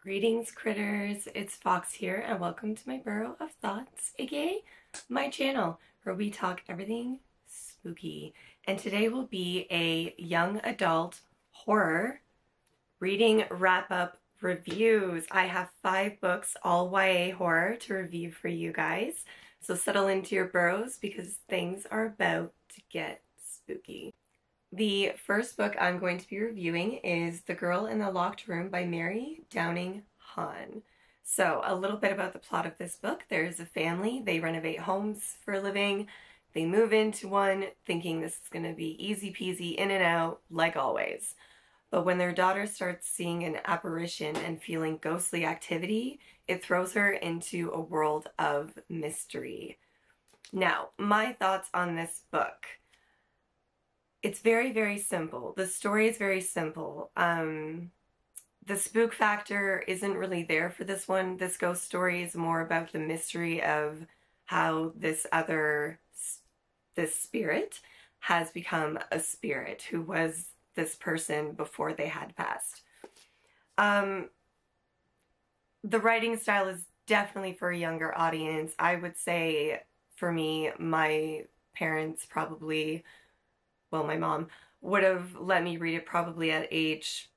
Greetings, critters. It's Fox here, and welcome to my Burrow of Thoughts, aka my channel, where we talk everything spooky. And today will be a young adult horror reading wrap-up reviews. I have 5 books, all YA horror, to review for you guys. So settle into your burrows because things are about to get spooky. The first book I'm going to be reviewing is The Girl in the Locked Room by Mary Downing Hahn. So a little bit about the plot of this book. There's a family, they renovate homes for a living. They move into one thinking this is going to be easy peasy, in and out, like always. But when their daughter starts seeing an apparition and feeling ghostly activity, it throws her into a world of mystery. Now, my thoughts on this book. It's very, very simple. The story is very simple. The spook factor isn't really there for this one. This ghost story is more about the mystery of how this spirit has become a spirit who was this person before they had passed. The writing style is definitely for a younger audience. I would say for me, my parents probably, well, my mom would have let me read it probably at age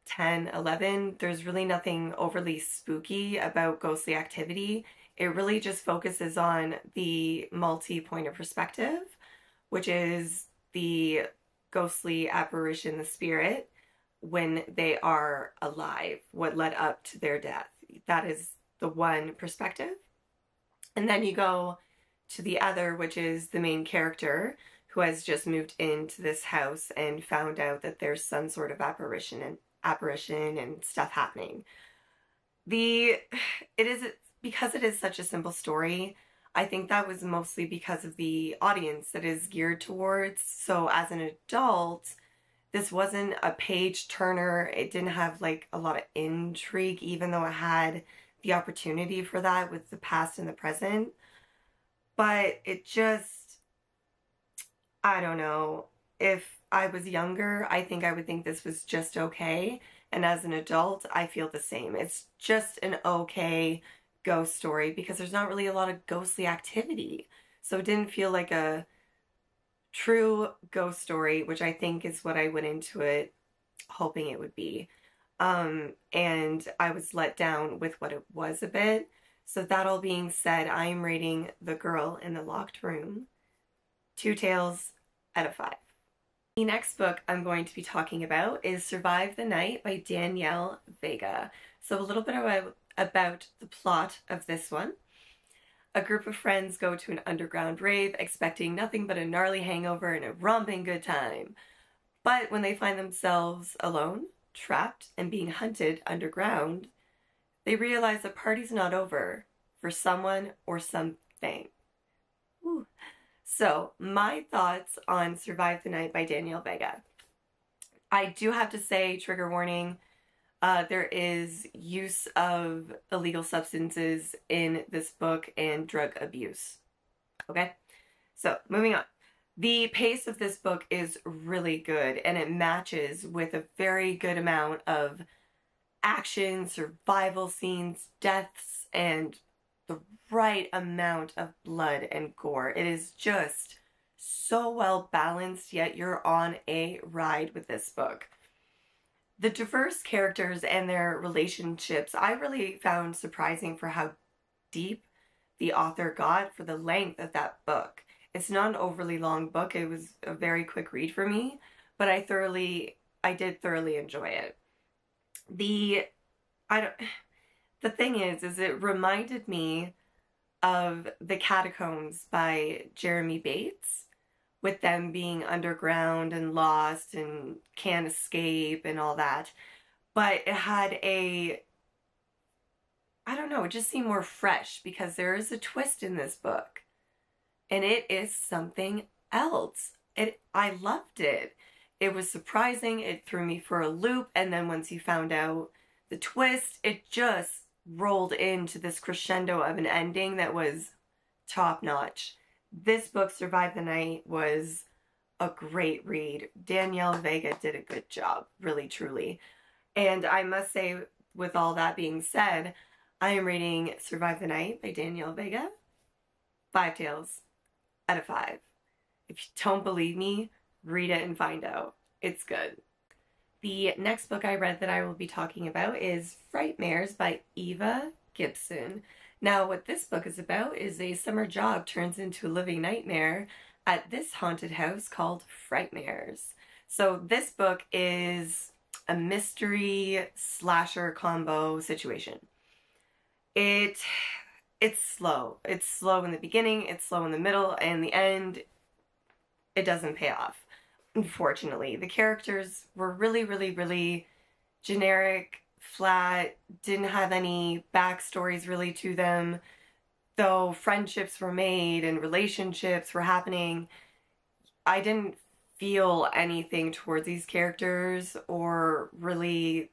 10, 11. There's really nothing overly spooky about ghostly activity. It really just focuses on the multi-point of perspective, which is the ghostly apparition, the spirit, when they are alive, what led up to their death. That is the one perspective. And then you go to the other, which is the main character, who has just moved into this house and found out that there's some sort of apparition and stuff happening. Because it is such a simple story, I think that was mostly because of the audience that is geared towards. So as an adult, this wasn't a page turner. It didn't have like a lot of intrigue, even though it had the opportunity for that with the past and the present. But it just, I don't know. If I was younger, I think I would think this was just okay. And as an adult, I feel the same. It's just an okay ghost story because there's not really a lot of ghostly activity. So it didn't feel like a true ghost story, which I think is what I went into it hoping it would be. And I was let down with what it was a bit. So that all being said, I'm rating The Girl in the Locked Room 2 tails out of 5. The next book I'm going to be talking about is Survive the Night by Danielle Vega. So a little bit about the plot of this one. A group of friends go to an underground rave expecting nothing but a gnarly hangover and a romping good time. But when they find themselves alone, trapped, and being hunted underground, they realize the party's not over for someone or something. Ooh. So, my thoughts on Survive the Night by Danielle Vega. I do have to say, trigger warning, there is use of illegal substances in this book and drug abuse. Okay? So, moving on. The pace of this book is really good, and it matches with a very good amount of action, survival scenes, deaths, and the right amount of blood and gore. It is just so well balanced, yet you're on a ride with this book. The diverse characters and their relationships I really found surprising for how deep the author got for the length of that book. It's not an overly long book. It was a very quick read for me, but I did thoroughly enjoy it. The thing is it reminded me of The Catacombs by Jeremy Bates, with them being underground and lost and can't escape and all that. But it had I don't know, it just seemed more fresh because there is a twist in this book. And it is something else. I loved it. It was surprising, it threw me for a loop, and then once you found out the twist, it just rolled into this crescendo of an ending that was top notch. This book, Survive the Night, was a great read. Danielle Vega did a good job, really, truly. And I must say, with all that being said, I am rating Survive the Night by Danielle Vega 5 tails out of 5. If you don't believe me, read it and find out. It's good. The next book I read that I will be talking about is Frightmares by Eva Gibson. Now, what this book is about is a summer job turns into a living nightmare at this haunted house called Frightmares. So this book is a mystery slasher combo situation. It's slow. It's slow in the beginning, it's slow in the middle, and the end, it doesn't pay off. Unfortunately, the characters were really, really, really generic, flat, didn't have any backstories really to them. Though friendships were made and relationships were happening, I didn't feel anything towards these characters or really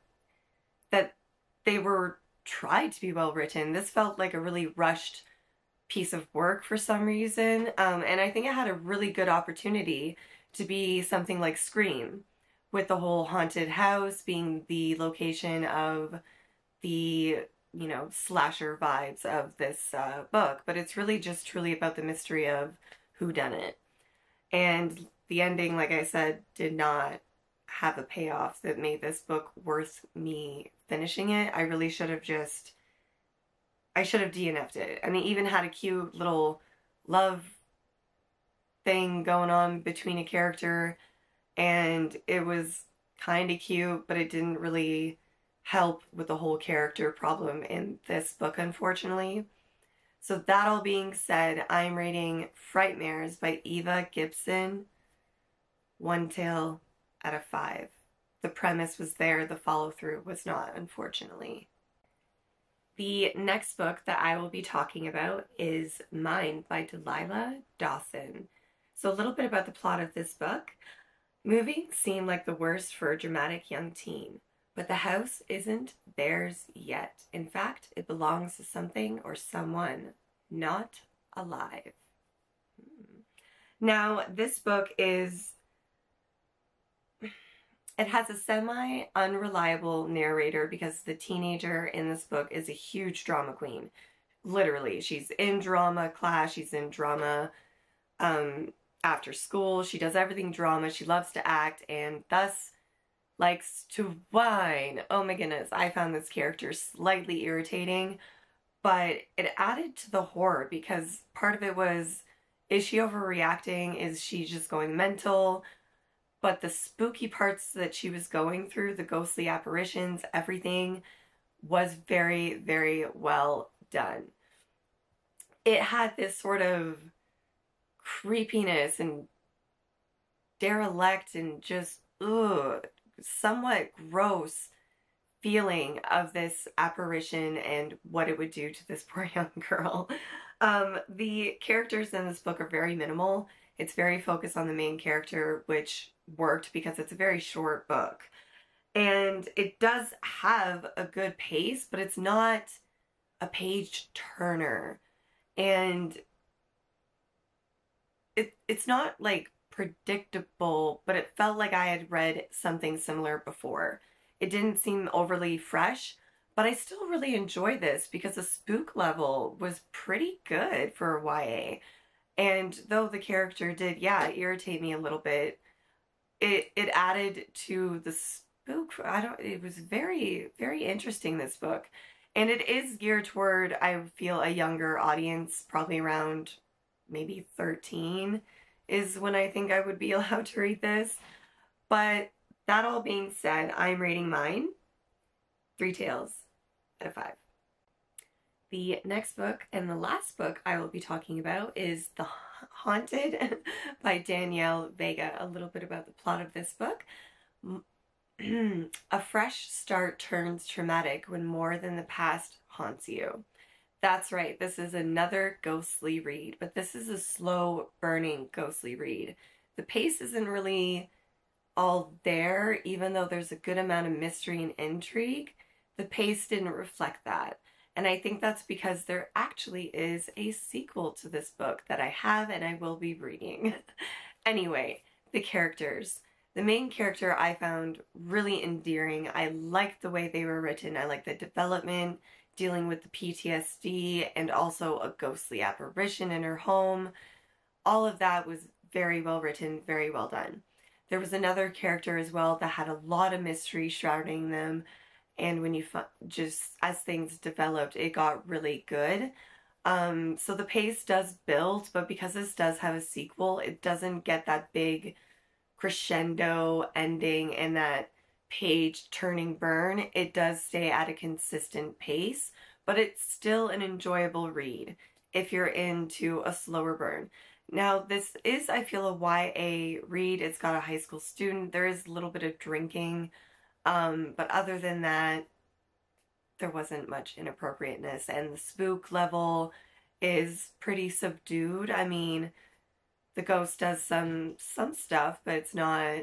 that they were tried to be well written. This felt like a really rushed piece of work for some reason, and I think it had a really good opportunity to be something like Scream, with the whole haunted house being the location of the, you know, slasher vibes of this book. But it's really just truly about the mystery of who done it. And the ending, like I said, did not have a payoff that made this book worth me finishing it. I really should have just, I should have DNF'd it. And it even had a cute little love thing going on between a character, and it was kind of cute, but it didn't really help with the whole character problem in this book, unfortunately. So that all being said, I'm rating Frightmares by Eva Gibson 1 tail out of 5. The premise was there, the follow-through was not, unfortunately. The next book that I will be talking about is Mine by Delilah Dawson. So a little bit about the plot of this book. Moving seemed like the worst for a dramatic young teen, but the house isn't theirs yet. In fact, it belongs to something or someone not alive. Now, this book is, it has a semi-unreliable narrator because the teenager in this book is a huge drama queen. Literally, she's in drama class, she's in drama after school, she does everything drama, she loves to act, and thus likes to whine. Oh my goodness, I found this character slightly irritating, but it added to the horror because part of it was, is she overreacting? Is she just going mental? But the spooky parts that she was going through, the ghostly apparitions, everything was very, very well done. It had this sort of creepiness and derelict and just somewhat gross feeling of this apparition and what it would do to this poor young girl. The characters in this book are very minimal. It's very focused on the main character, which worked because it's a very short book. And it does have a good pace, but it's not a page turner. And it's not like predictable, but it felt like I had read something similar before. It didn't seem overly fresh, but I still really enjoyed this because the spook level was pretty good for a YA. And though the character did, yeah, irritate me a little bit, it added to the spook. It was very, very interesting, this book. And it is geared toward, I feel, a younger audience, probably around maybe 13 is when I think I would be allowed to read this. But that all being said, I'm rating mine 3 tails out of 5. The next book and the last book I will be talking about is The Haunted by Danielle Vega. A little bit about the plot of this book. A fresh start turns traumatic when more than the past haunts you. That's right, this is another ghostly read, but this is a slow burning ghostly read. The pace isn't really all there, even though there's a good amount of mystery and intrigue. The pace didn't reflect that. And I think that's because there actually is a sequel to this book that I have and I will be reading. Anyway, the characters. The main character I found really endearing. I liked the way they were written. I liked the development, dealing with the PTSD and also a ghostly apparition in her home. All of that was very well written, very well done. There was another character as well that had a lot of mystery shrouding them, and when you just as things developed, it got really good. So the pace does build, but because this does have a sequel, it doesn't get that big crescendo ending and that page turning burn. It does stay at a consistent pace, but it's still an enjoyable read if you're into a slower burn. Now, this is, I feel, a YA read. It's got a high school student. There is a little bit of drinking, but other than that, there wasn't much inappropriateness, and the spook level is pretty subdued. I mean, the ghost does some stuff, but it's not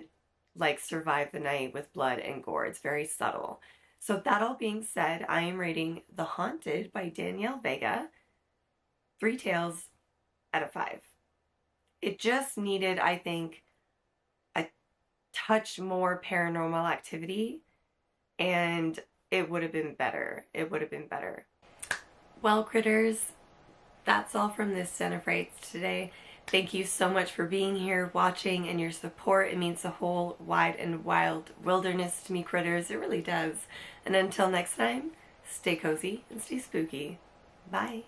like Survive the Night with blood and gore. It's very subtle. So that all being said, I am rating The Haunted by Danielle Vega 3 tails out of 5. It just needed, I think, a touch more Paranormal Activity, and it would have been better. It would have been better. Well, critters, that's all from this Den of Frights today. Thank you so much for being here, watching, and your support. It means the whole wide and wild wilderness to me, critters. It really does. And until next time, stay cozy and stay spooky. Bye.